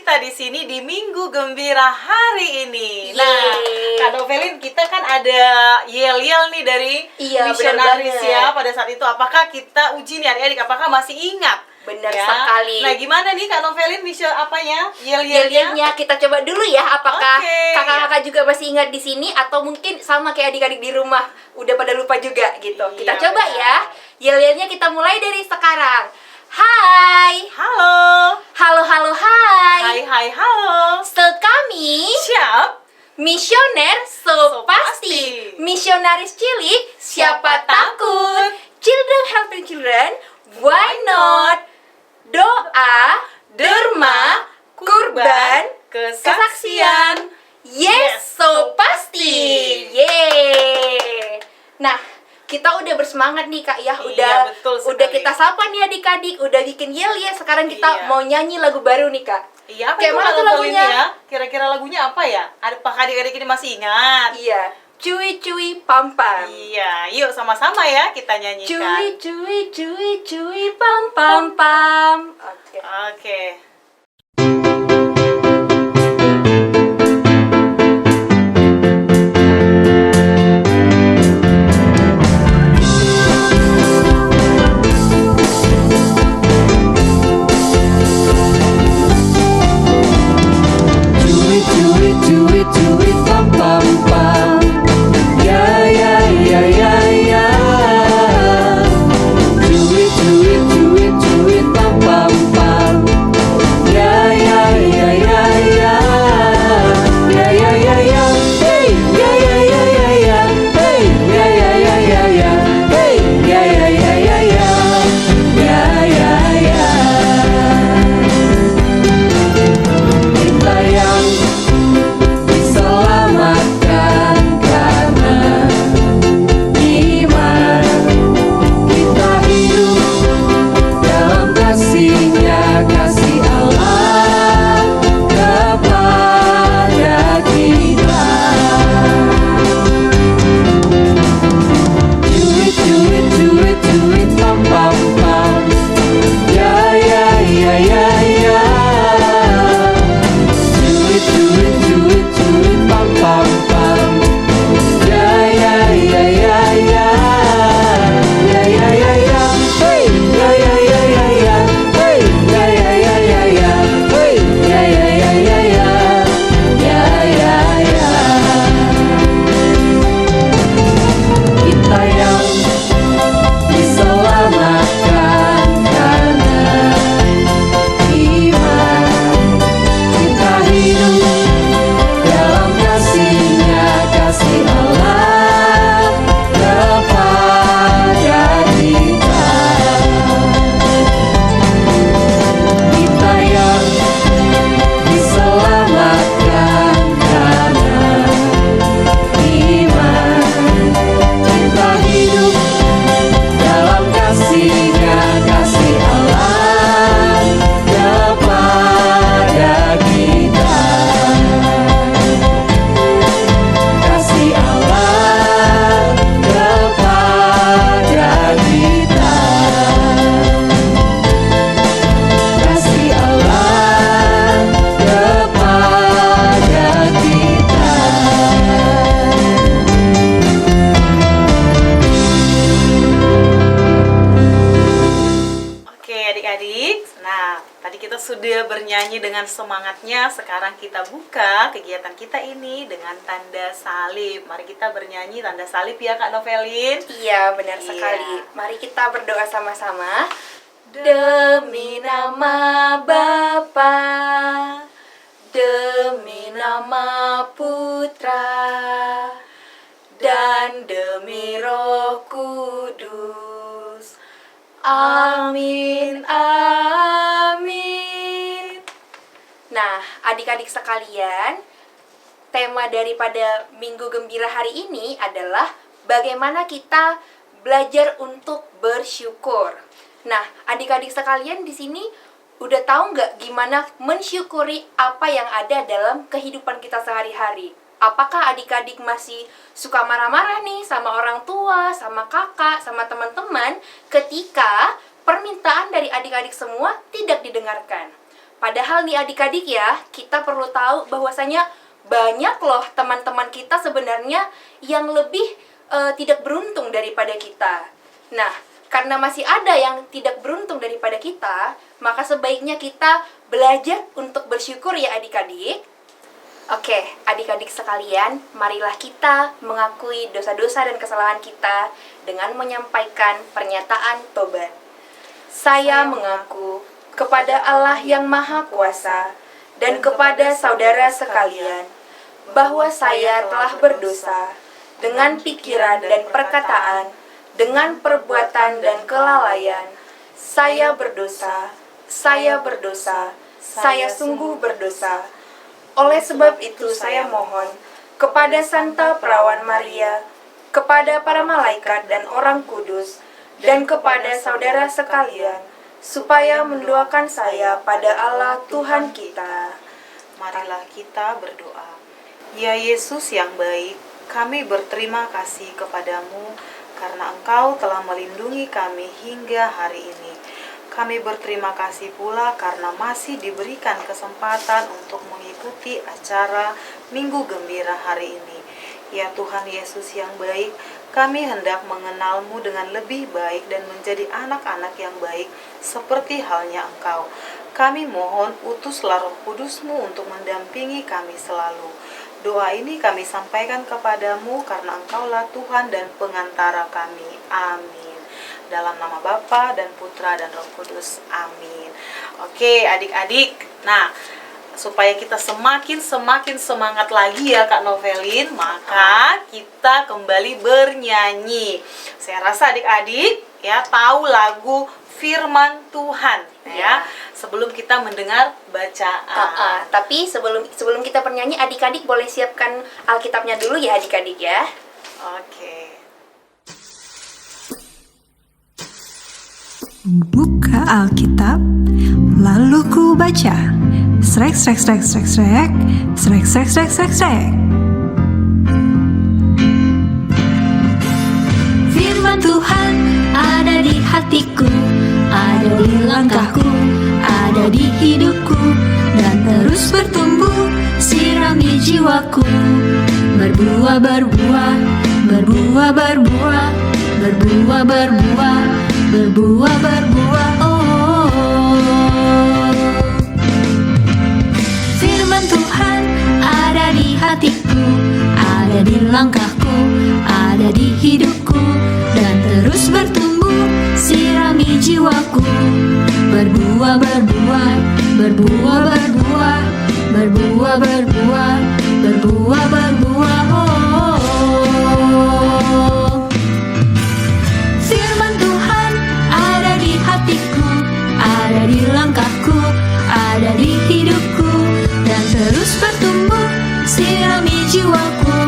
kita di sini di Minggu Gembira hari ini. Nah, Kak Novelin, kita kan ada yel-yel nih dari misionaris ya pada saat itu. Apakah kita uji nih adik-adik, apakah masih ingat? Benar sekali. Nah, gimana nih Kak Novelin apanya? Yel-yelnya kita coba dulu ya. Apakah kakak-kakak juga masih ingat di sini atau mungkin sama kayak adik-adik di rumah udah pada lupa juga gitu. Kita coba ya. Yel-yelnya kita mulai dari sekarang. Hai. Halo. Halo, halo, hai. Hai, hai, halo. Kami Siap. misioner so pasti. Misionaris cilik, siapa takut? Children helping children, why not? Doa, derma, kurban, kesaksian. Yes, so pasti. Yeay. Nah, kita udah bersemangat nih Kak ya. Udah kita sapa nih adik-adik, udah bikin yel ya. Sekarang kita mau nyanyi lagu baru nih Kak. Iya, kayak mana tuh lagunya? Ya? Kira-kira lagunya apa ya? Apakah adik-adik ini masih ingat? Iya. Cuy cuy pam pam. Iya, yuk sama-sama ya kita nyanyikan. Cuy cuy cuy cuy pam pam pam. Oke. Sudah bernyanyi dengan semangatnya, sekarang kita buka kegiatan kita ini dengan tanda salib. Mari kita bernyanyi tanda salib ya Kak Novelin. Iya, benar sekali. Mari kita berdoa sama-sama. Demi nama Bapa, demi nama Putra, dan demi Roh Kudus. Amin, amin. Nah, adik-adik sekalian, tema daripada Minggu Gembira hari ini adalah bagaimana kita belajar untuk bersyukur. Nah, adik-adik sekalian di sini udah tahu nggak gimana mensyukuri apa yang ada dalam kehidupan kita sehari-hari? Apakah adik-adik masih suka marah-marah nih sama orang tua, sama kakak, sama teman-teman ketika permintaan dari adik-adik semua tidak didengarkan? Padahal nih adik-adik ya, kita perlu tahu bahwasanya banyak loh teman-teman kita sebenarnya yang lebih tidak beruntung daripada kita. Nah, karena masih ada yang tidak beruntung daripada kita, maka sebaiknya kita belajar untuk bersyukur ya adik-adik. Oke, adik-adik sekalian, marilah kita mengakui dosa-dosa dan kesalahan kita dengan menyampaikan pernyataan tobat. Saya mengaku kepada Allah yang Maha Kuasa dan kepada saudara sekalian bahwa saya telah berdosa dengan pikiran dan perkataan, dengan perbuatan dan kelalaian. Saya berdosa, saya sungguh berdosa. Oleh sebab itu saya mohon kepada Santa Perawan Maria, kepada para malaikat dan orang kudus, dan kepada saudara sekalian, supaya mendoakan saya pada Allah Tuhan kita. Marilah kita berdoa. Ya Yesus yang baik, kami berterima kasih kepadamu karena Engkau telah melindungi kami hingga hari ini. Kami berterima kasih pula karena masih diberikan kesempatan untuk mengikuti acara Minggu Gembira hari ini. Ya Tuhan Yesus yang baik, kami hendak mengenalmu dengan lebih baik dan menjadi anak-anak yang baik seperti halnya Engkau. Kami mohon utuslah Roh Kudus-Mu untuk mendampingi kami selalu. Doa ini kami sampaikan kepadamu karena Engkaulah Tuhan dan pengantara kami. Amin. Dalam nama Bapa dan Putra dan Roh Kudus. Amin. Oke adik-adik, nah supaya kita semakin semangat lagi ya Kak Novelin, maka kita kembali bernyanyi. Saya rasa adik-adik ya tahu lagu Firman Tuhan ya. Sebelum kita mendengar bacaan. Tapi sebelum kita bernyanyi, adik-adik boleh siapkan Alkitabnya dulu ya adik-adik ya. Oke. Buka Alkitab, lalu ku baca. Srek, srek, srek, srek, srek, srek, srek, srek, srek, srek. Firman Tuhan ada di hatiku, ada di langkahku, ada di hidupku, dan terus bertumbuh, sirami jiwaku. Berbuah, berbuah, berbuah, berbuah, berbuah, berbuah, berbuah, berbuah, oh. Firman Tuhan ada di hatiku, ada di langkahku, ada di hidupku, dan terus bertumbuh, sirami jiwaku. Berbuah, berbuah, berbuah, berbuah, berbuah, berbuah, berbuah, berbuah, oh. Firman Tuhan ada di hatiku, ada di langkahku, ada di hidupku, dan terus bertumbuh, sirami jiwaku.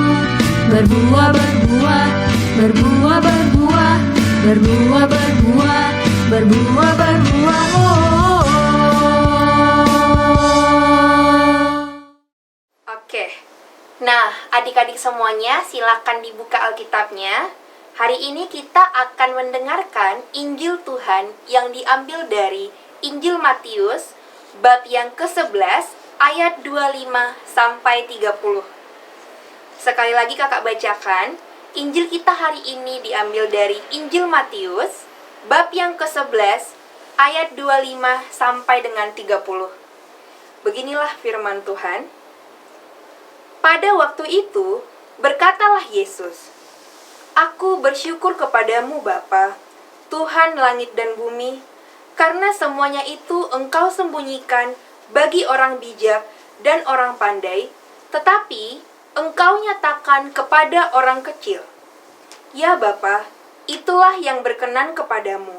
Berbuah, berbuah, berbuah, berbuah, berbuah, berbuah, berbuah, berbuah, oh. Oke. Nah, adik-adik semuanya silakan dibuka Alkitabnya. Hari ini kita akan mendengarkan Injil Tuhan yang diambil dari Injil Matius bab yang ke-11 ayat 25 sampai 30. Sekali lagi kakak bacakan, Injil kita hari ini diambil dari Injil Matius bab yang ke-11 ayat 25 sampai dengan 30. Beginilah firman Tuhan. Pada waktu itu, berkatalah Yesus, Aku bersyukur kepadamu Bapa, Tuhan langit dan bumi, karena semuanya itu Engkau sembunyikan bagi orang bijak dan orang pandai, tetapi Engkau nyatakan kepada orang kecil. Ya Bapa, itulah yang berkenan kepadamu.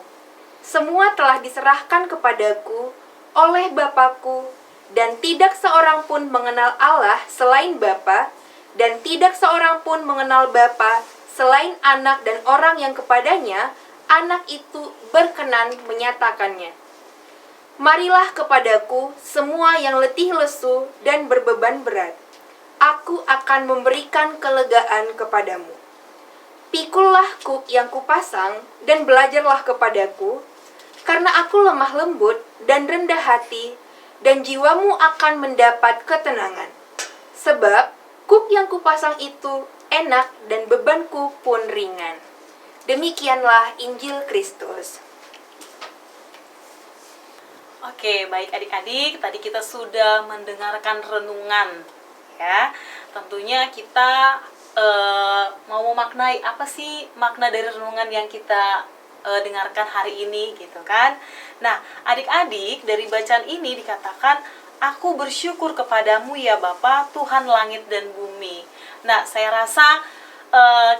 Semua telah diserahkan kepadaku oleh Bapakku, dan tidak seorang pun mengenal Allah selain Bapa, dan tidak seorang pun mengenal Bapa selain Anak dan orang yang kepadanya Anak itu berkenan menyatakannya. Marilah kepadaku semua yang letih lesu dan berbeban berat. Aku akan memberikan kelegaan kepadamu. Pikullah kuk yang kupasang dan belajarlah kepadaku, karena aku lemah lembut dan rendah hati, dan jiwamu akan mendapat ketenangan. Sebab kuk yang kupasang itu enak dan bebanku pun ringan. Demikianlah Injil Kristus. Oke, baik adik-adik, tadi kita sudah mendengarkan renungan, ya. Tentunya kita mau memaknai apa sih makna dari renungan yang kita dengarkan hari ini, gitu kan. Nah, adik-adik, dari bacaan ini dikatakan, aku bersyukur kepadamu ya Bapa, Tuhan langit dan bumi. Nah, saya rasa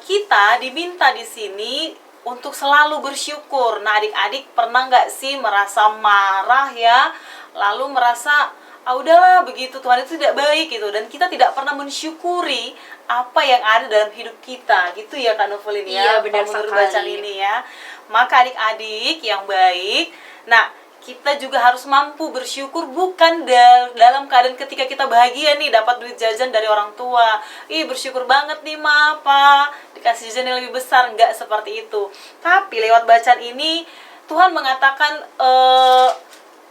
kita diminta di sini untuk selalu bersyukur. Nah, adik-adik pernah nggak sih merasa marah ya, lalu merasa udahlah begitu, Tuhan itu tidak baik gitu, dan kita tidak pernah mensyukuri apa yang ada dalam hidup kita, gitu ya Kak Novelin ya. Iya, benar menurut sekali. bacaan ini ya. Maka adik-adik yang baik, nah kita juga harus mampu bersyukur, bukan dalam keadaan ketika kita bahagia nih dapat duit jajan dari orang tua. Bersyukur banget nih Ma, Pa, dikasih jajan yang lebih besar. Enggak seperti itu. Tapi lewat bacaan ini Tuhan mengatakan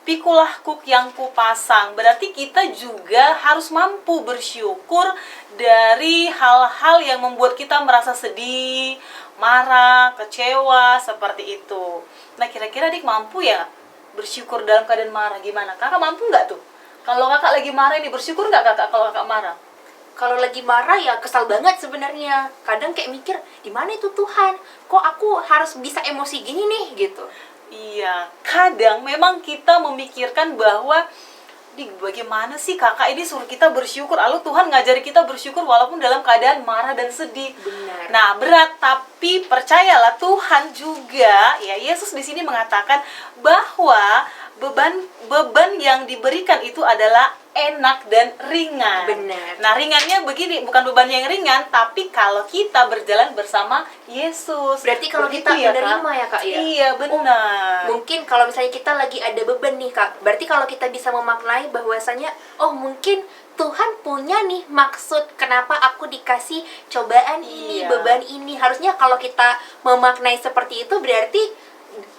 pikulah kuk yang kupasang. Berarti kita juga harus mampu bersyukur dari hal-hal yang membuat kita merasa sedih, marah, kecewa, seperti itu. Nah, kira-kira adik mampu ya bersyukur dalam keadaan marah? Gimana? Kakak mampu nggak tuh? Kalau kakak lagi marah ini, bersyukur nggak kakak kalau kakak marah? Kalau lagi marah ya kesal banget sebenarnya. Kadang kayak mikir, di mana itu Tuhan? Kok aku harus bisa emosi gini nih gitu. Iya, kadang memang kita memikirkan bahwa bagaimana sih kakak ini suruh kita bersyukur, lalu Tuhan ngajari kita bersyukur walaupun dalam keadaan marah dan sedih. Benar. Nah, berat, tapi percayalah Tuhan juga, ya Yesus di sini mengatakan bahwa beban yang diberikan itu adalah enak dan ringan. Benar. Nah, ringannya begini, bukan beban yang ringan, tapi kalau kita berjalan bersama Yesus. Berarti kalau Begitu kita ya, menerima Kak? ya Kak ya? Iya, benar. Mungkin kalau misalnya kita lagi ada beban nih Kak, berarti kalau kita bisa memaknai bahwasanya, oh mungkin Tuhan punya nih maksud kenapa aku dikasih cobaan ini, Iya. beban ini. Harusnya kalau kita memaknai seperti itu, berarti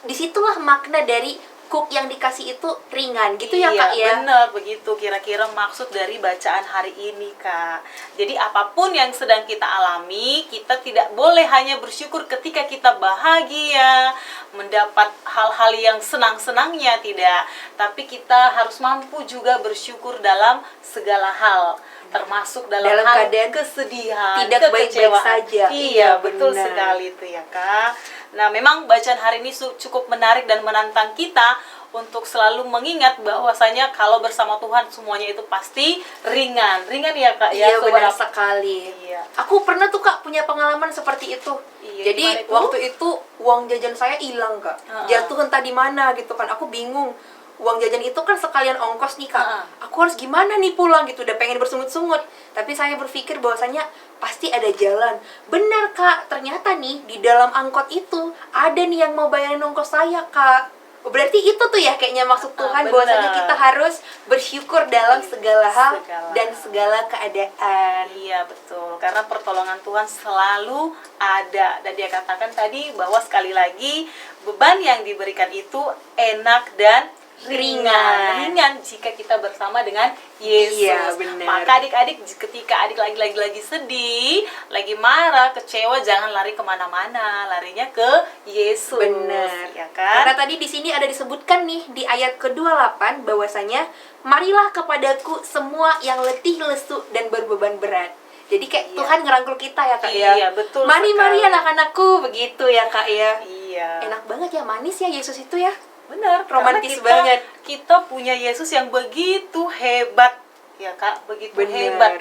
disitulah makna dari kuk yang dikasih itu ringan gitu ya Kak ya? Benar, begitu kira-kira maksud dari bacaan hari ini Kak. Jadi apapun yang sedang kita alami, kita tidak boleh hanya bersyukur ketika kita bahagia, mendapat hal-hal yang senang-senangnya, tidak. Tapi kita harus mampu juga bersyukur dalam segala hal, termasuk dalam hal keadaan kesedihan, tidak baik-baik kekecewaan. saja. Iya, betul benar. sekali itu ya Kak. Nah, memang bacaan hari ini cukup menarik dan menantang kita untuk selalu mengingat bahwasanya kalau bersama Tuhan semuanya itu pasti ringan. Ringan ya Kak ya. Iya, benar seberapa- sekali. Iya. Aku pernah tuh Kak punya pengalaman seperti itu. Iya, Jadi gimana itu? waktu itu uang jajan saya hilang Kak. Jatuh entah di mana gitu kan. Aku bingung. Uang jajan itu kan sekalian ongkos nih Kak. Aku harus gimana nih pulang gitu. Udah pengen bersungut-sungut. Tapi saya berpikir bahwasanya pasti ada jalan. Benar Kak. Ternyata nih di dalam angkot itu ada nih yang mau bayarin ongkos saya Kak. Berarti itu tuh ya kayaknya maksud Tuhan, benar. bahwasanya kita harus bersyukur dalam segala hal Segala. dan segala keadaan. Iya, betul. Karena pertolongan Tuhan selalu ada. Dan dia katakan tadi bahwa sekali lagi beban yang diberikan itu enak dan ringan jika kita bersama dengan Yesus. Iya, benar. Maka adik-adik, ketika adik lagi sedih, lagi marah, kecewa, jangan lari kemana-mana, larinya ke Yesus. Benar. Ya kan? Karena tadi di sini ada disebutkan nih di ayat ke-28 bahwasanya marilah kepadaku semua yang letih, lesu dan berbeban berat. Jadi kayak Iya. Tuhan ngerangkul kita ya Kak ya. Iya, betul Mari sekali. anak-anakku, begitu ya Kak ya. Iya. Enak banget ya, manis ya Yesus itu ya. Benar, Romantis karena banget. Kita punya Yesus yang begitu hebat, ya Kak, begitu Benar. hebat.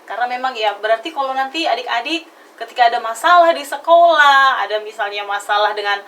Karena memang ya, berarti kalau nanti adik-adik ketika ada masalah di sekolah, ada misalnya masalah dengan,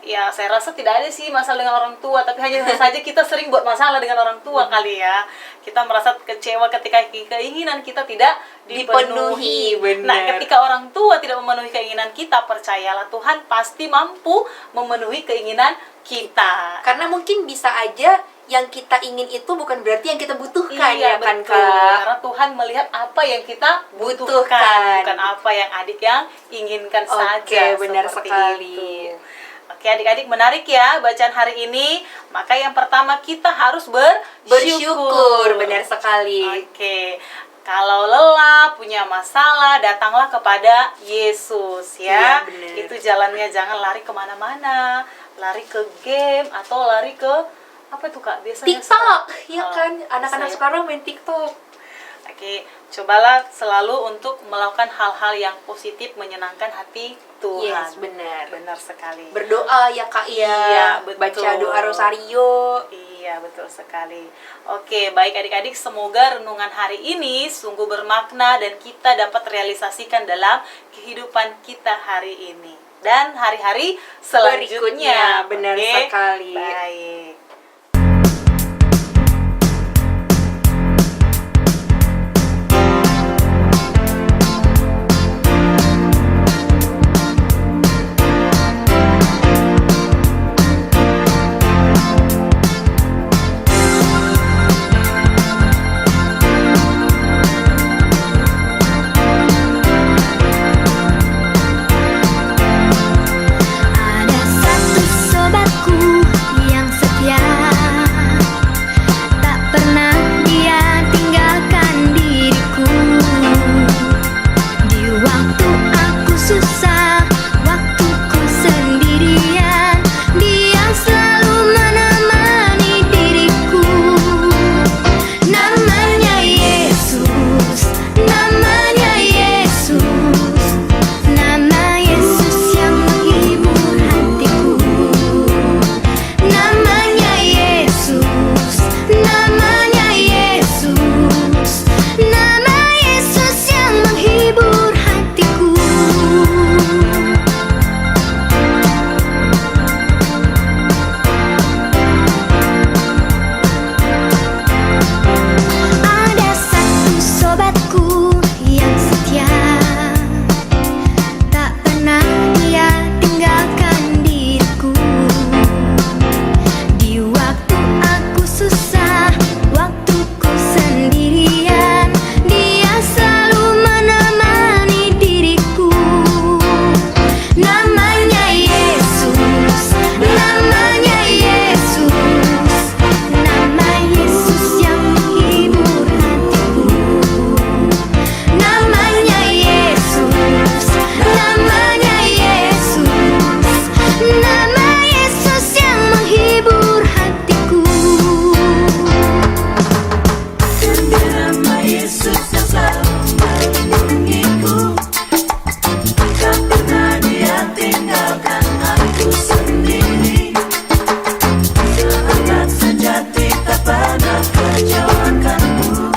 ya saya rasa tidak ada sih masalah dengan orang tua, tapi hanya saja kita sering buat masalah dengan orang tua kali ya. Kita merasa kecewa ketika keinginan kita tidak dipenuhi. Benar. Nah, ketika orang tua tidak memenuhi keinginan kita, percayalah Tuhan pasti mampu memenuhi keinginan kita. Karena mungkin bisa aja yang kita ingin itu bukan berarti yang kita butuhkan ya kan betul. Kak. Karena Tuhan melihat apa yang kita butuhkan, Butuhkan. bukan apa yang adik yang inginkan Oke, saja. benar seperti sekali. itu. Oke, adik-adik, menarik ya bacaan hari ini. Maka yang pertama kita harus Bersyukur, benar sekali. Oke. Kalau lelah, punya masalah, datanglah kepada Yesus ya. Iya, benar. Itu jalannya, jangan lari kemana-mana, lari ke game atau lari ke apa tuh Kak? Biasanya TikTok, ya Oh, kan? Anak-anak saya- sekarang main TikTok. Oke, cobalah selalu untuk melakukan hal-hal yang positif, menyenangkan hati Tuhan. Yes, benar. Benar sekali. Berdoa ya Kak ya. Iya, betul. Baca doa rosario. Iya, betul sekali. Oke, baik adik-adik, semoga renungan hari ini sungguh bermakna dan kita dapat realisasikan dalam kehidupan kita hari ini dan hari-hari selanjutnya. Berikutnya, benar Oke? sekali. Baik. Ada satu sobatku yang setia, tak pernah dia tinggalkan diriku. Di waktu aku susah, waktuku sendirian, dia selalu menemani diriku. Namanya Yesus, namanya Yesus, nama Yesus yang menghibur hatiku. Namanya Yesus, namanya Yesus, nama Yesus yang menghibur hatiku. Ada satu sobatku yang setia, tak pernah dia tinggalkan diriku. Di waktu aku susah, waktuku sendirian, dia selalu menemani diriku. Namanya Yesus, namanya Yesus, nama Yesus yang menghibur hatiku. Namanya Yesus, namanya Yesus, nama Yesus yang menghibur hatiku. Nama Yesus yang selalu melindungiku, tak pernah dia tinggalkan aku sendiri. Sahabat sejati tak pernah kecewakanku.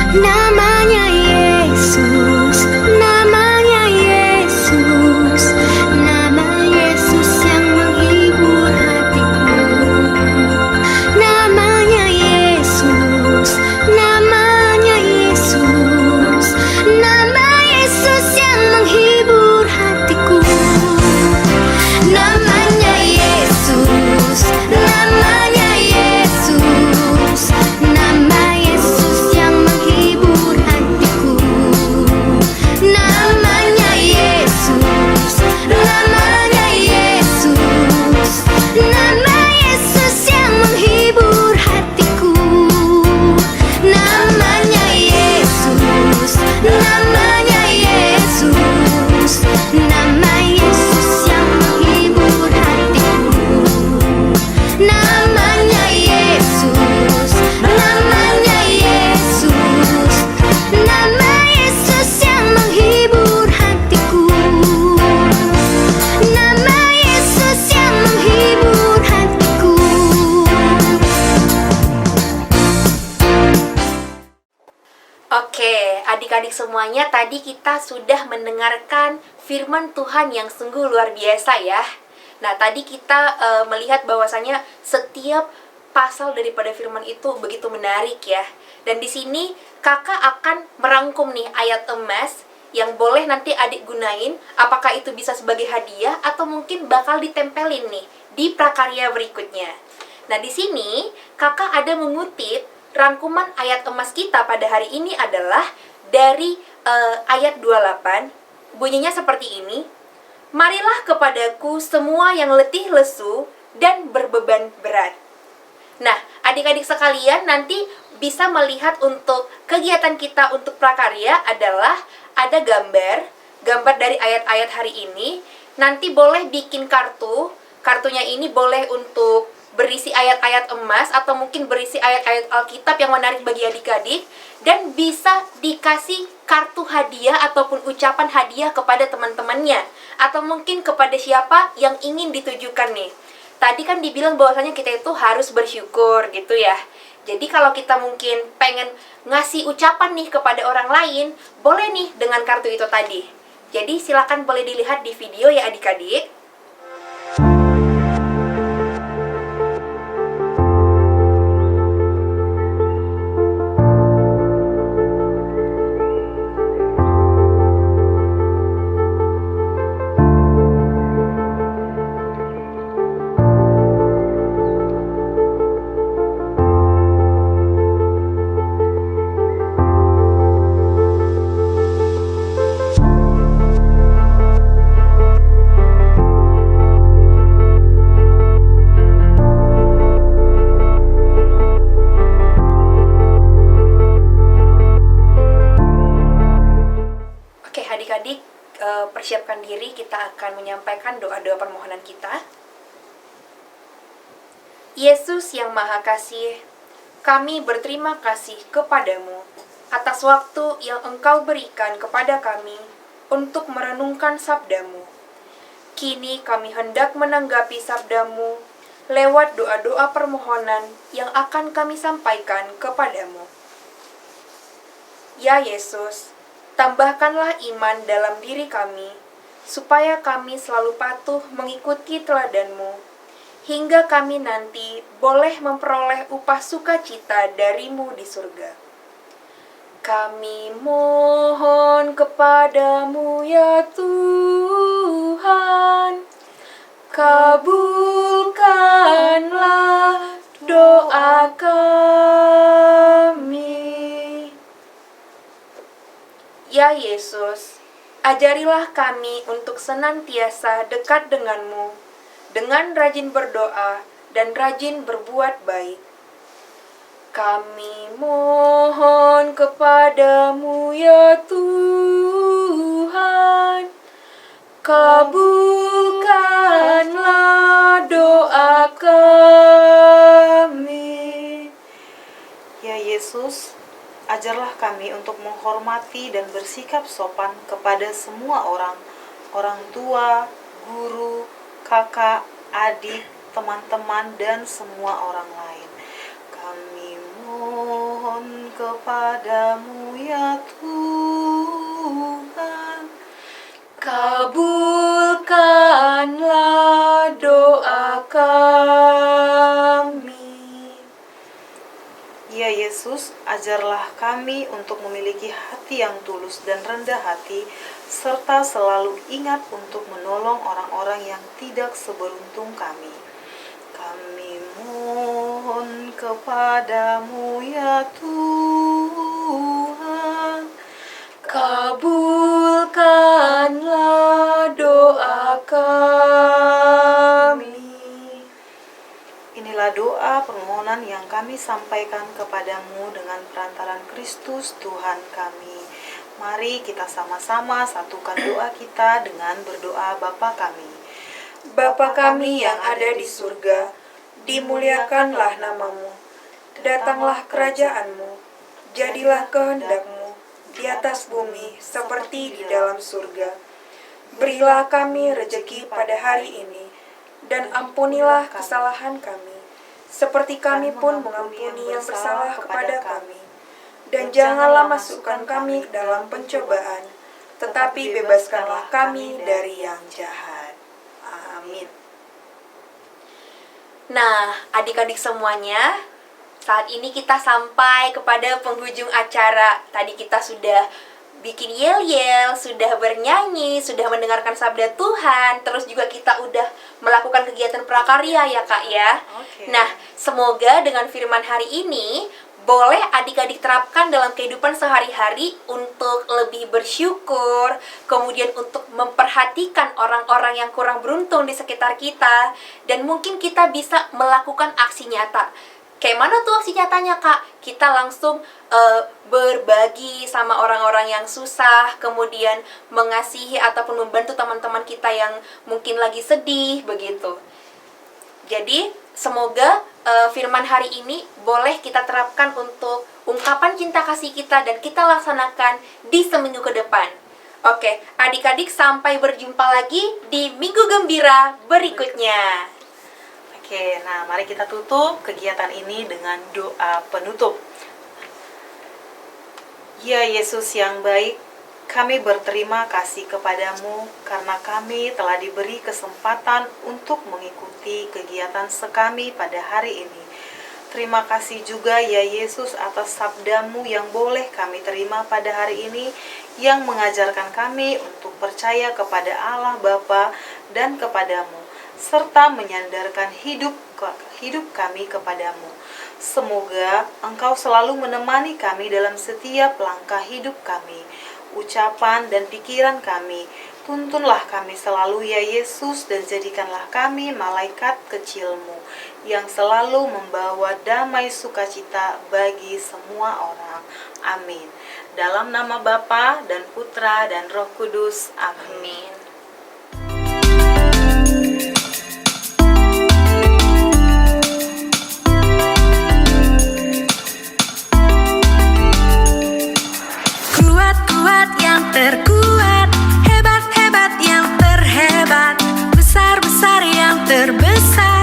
Namanya Yesus, namanya Yesus, nama Yesus yang menghibur hatiku. Namanya Yesus, namanya Yesus, nama Yesus yang menghibur hatiku. Namanya Yesus, namanya Yesus, nama Yesus yang menghibur hatiku. Namanya Yesus, namanya Yesus, nama Yesus yang menghibur hatiku. Namanya Yesus, namanya Yesus, nama Yesus yang menghibur hatiku. Namanya Yesus, namanya Yesus, nama Yesus yang menghibur hatiku. Nama Yesus yang menghibur hatiku. Oke, adik-adik semuanya, tadi kita sudah mendengarkan firman Tuhan yang sungguh luar biasa ya. Nah, tadi kita melihat bahwasanya setiap pasal daripada firman itu begitu menarik ya. Dan di sini kakak akan merangkum nih ayat emas yang boleh nanti adik gunain, apakah itu bisa sebagai hadiah atau mungkin bakal ditempelin nih di prakarya berikutnya. Nah, di sini kakak ada mengutip rangkuman ayat emas kita pada hari ini adalah dari ayat 28. Bunyinya seperti ini. Marilah kepadaku semua yang letih lesu dan berbeban berat. Nah, adik-adik sekalian nanti bisa melihat untuk kegiatan kita untuk prakarya adalah ada gambar dari ayat-ayat hari ini. Nanti boleh bikin kartunya ini boleh untuk berisi ayat-ayat emas atau mungkin berisi ayat-ayat Alkitab yang menarik bagi adik-adik, dan bisa dikasih kartu hadiah ataupun ucapan hadiah kepada teman-temannya atau mungkin kepada siapa yang ingin ditujukan nih. Tadi kan dibilang bahwasanya kita itu harus bersyukur gitu ya. Jadi kalau kita mungkin pengen ngasih ucapan nih kepada orang lain, boleh nih dengan kartu itu tadi. Jadi silakan boleh dilihat di video ya adik-adik. Adik-adik, persiapkan diri, kita akan menyampaikan doa-doa permohonan kita. Yesus yang Maha Kasih, kami berterima kasih kepadamu atas waktu yang Engkau berikan kepada kami untuk merenungkan sabdamu. Kini kami hendak menanggapi sabdamu lewat doa-doa permohonan yang akan kami sampaikan kepadamu. Ya Yesus, tambahkanlah iman dalam diri kami, supaya kami selalu patuh mengikuti teladan-Mu, hingga kami nanti boleh memperoleh upah sukacita dari-Mu di surga. Kami mohon kepadamu ya Tuhan, kabulkanlah doa kami. Ya Yesus, ajarilah kami untuk senantiasa dekat denganmu, dengan rajin berdoa dan rajin berbuat baik. Kami mohon kepadamu ya Tuhan, kabulkanlah doa kami. Ya Yesus, ajarlah kami untuk menghormati dan bersikap sopan kepada semua orang, orang tua, guru, kakak, adik, teman-teman, dan semua orang lain. Kami mohon kepadamu ya Tuhan, kabulkanlah doa kami. Ya Yesus, ajarlah kami untuk memiliki hati yang tulus dan rendah hati, serta selalu ingat untuk menolong orang-orang yang tidak seberuntung kami. Kami mohon kepadamu ya Tuhan, kabulkanlah doa kami. Inilah doa permohonan yang kami sampaikan kepadamu dengan perantaran Kristus Tuhan kami. Mari kita sama-sama satukan doa kita dengan berdoa Bapa kami. Bapa kami yang ada di surga, dimuliakanlah namamu. Datanglah kerajaanmu, jadilah kehendak-Mu di atas bumi seperti di dalam surga. Berilah kami rejeki pada hari ini, dan ampunilah kesalahan kami, seperti kami pun mengampuni yang bersalah kepada kami. Dan janganlah masukkan kami ke dalam pencobaan, tetapi bebaskanlah kami dari yang jahat. Amin. Nah, adik-adik semuanya, saat ini kita sampai kepada penghujung acara. Tadi kita sudah bikin yel-yel, sudah bernyanyi, sudah mendengarkan sabda Tuhan, terus juga kita udah melakukan kegiatan prakarya ya Kak ya. Oke. Nah, Semoga dengan firman hari ini boleh adik-adik terapkan dalam kehidupan sehari-hari untuk lebih bersyukur, kemudian untuk memperhatikan orang-orang yang kurang beruntung di sekitar kita, dan mungkin kita bisa melakukan aksi nyata. Kayak mana tuh aksi nyatanya, Kak? Kita langsung berbagi sama orang-orang yang susah, kemudian mengasihi ataupun membantu teman-teman kita yang mungkin lagi sedih, begitu. Jadi, semoga firman hari ini boleh kita terapkan untuk ungkapan cinta kasih kita dan kita laksanakan di seminggu ke depan. Oke, adik-adik sampai berjumpa lagi di Minggu Gembira berikutnya. Oke, nah mari kita tutup kegiatan ini dengan doa penutup. Ya Yesus yang baik, kami berterima kasih kepadamu karena kami telah diberi kesempatan untuk mengikuti kegiatan sekami pada hari ini. Terima kasih juga ya Yesus atas sabdamu yang boleh kami terima pada hari ini, yang mengajarkan kami untuk percaya kepada Allah Bapa dan kepadamu, serta menyandarkan hidup kami kepadamu. Semoga Engkau selalu menemani kami dalam setiap langkah hidup kami, ucapan dan pikiran kami. Tuntunlah kami selalu ya Yesus, dan jadikanlah kami malaikat kecil-Mu yang selalu membawa damai sukacita bagi semua orang. Amin. Dalam nama Bapa dan Putra dan Roh Kudus. Amin. Kuat-kuat yang terkuat, hebat-hebat yang terhebat, besar-besar yang terbesar.